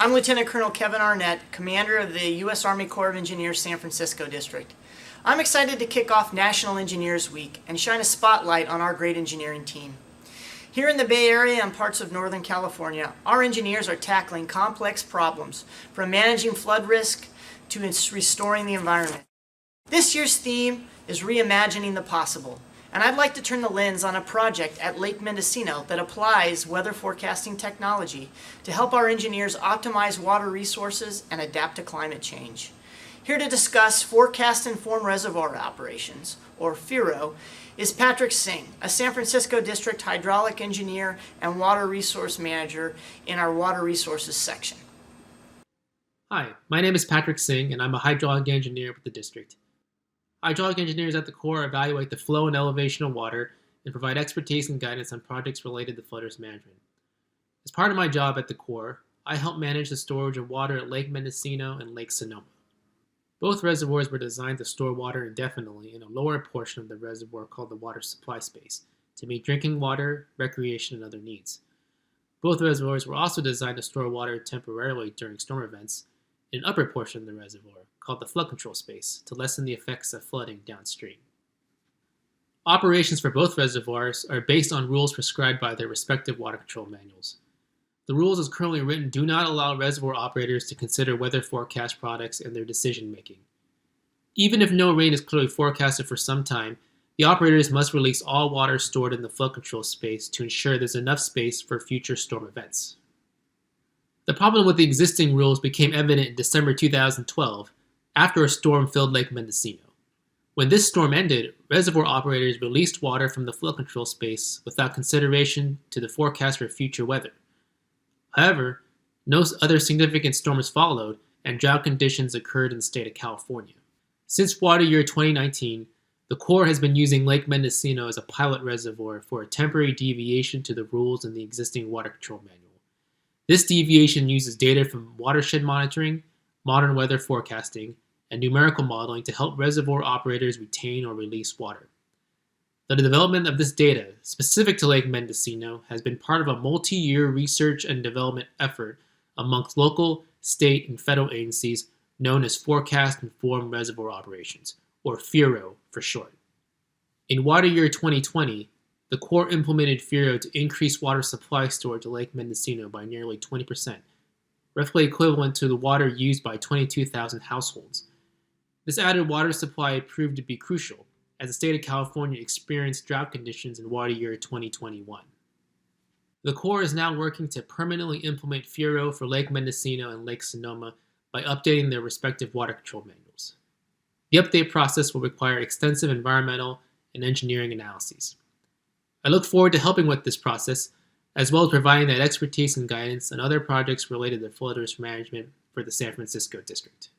I'm Lieutenant Colonel Kevin Arnett, Commander of the U.S. Army Corps of Engineers San Francisco District. I'm excited to kick off National Engineers Week and shine a spotlight on our great engineering team. Here in the Bay Area and parts of Northern California, our engineers are tackling complex problems, from managing flood risk to restoring the environment. This year's theme is Reimagining the Possible, and I'd like to turn the lens on a project at Lake Mendocino that applies weather forecasting technology to help our engineers optimize water resources and adapt to climate change. Here to discuss Forecast Informed Reservoir Operations, or FIRO, is Patrick Singh, a San Francisco District hydraulic engineer and water resource manager in our water resources section. Hi, my name is Patrick Singh, and I'm a hydraulic engineer with the district. Hydraulic engineers at the Corps evaluate the flow and elevation of water and provide expertise and guidance on projects related to flooders management. As part of my job at the Corps, I help manage the storage of water at Lake Mendocino and Lake Sonoma. Both reservoirs were designed to store water indefinitely in a lower portion of the reservoir called the water supply space to meet drinking water, recreation, and other needs. Both reservoirs were also designed to store water temporarily during storm events in an upper portion of the reservoir called the flood control space to lessen the effects of flooding downstream. Operations for both reservoirs are based on rules prescribed by their respective water control manuals. The rules as currently written do not allow reservoir operators to consider weather forecast products in their decision making. Even if no rain is clearly forecasted for some time, the operators must release all water stored in the flood control space to ensure there's enough space for future storm events. The problem with the existing rules became evident in December 2012 after a storm filled Lake Mendocino. When this storm ended, reservoir operators released water from the flood control space without consideration to the forecast for future weather. However, no other significant storms followed, and drought conditions occurred in the state of California. Since water year 2019, the Corps has been using Lake Mendocino as a pilot reservoir for a temporary deviation to the rules in the existing water control manual. This deviation uses data from watershed monitoring, modern weather forecasting, and numerical modeling to help reservoir operators retain or release water. The development of this data, specific to Lake Mendocino, has been part of a multi-year research and development effort amongst local, state, and federal agencies known as Forecast Informed Reservoir Operations, or FIRO for short. In water year 2020, the Corps implemented FIRO to increase water supply storage at Lake Mendocino by nearly 20%, roughly equivalent to the water used by 22,000 households. This added water supply proved to be crucial, as the state of California experienced drought conditions in water year 2021. The Corps is now working to permanently implement FIRO for Lake Mendocino and Lake Sonoma by updating their respective water control manuals. The update process will require extensive environmental and engineering analyses. I look forward to helping with this process, as well as providing that expertise and guidance on other projects related to flooders management for the San Francisco District.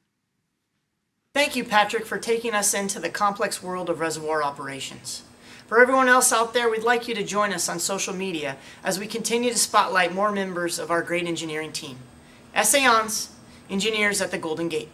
Thank you, Patrick, for taking us into the complex world of reservoir operations. For everyone else out there, we'd like you to join us on social media as we continue to spotlight more members of our great engineering team. Essayons, engineers at the Golden Gate.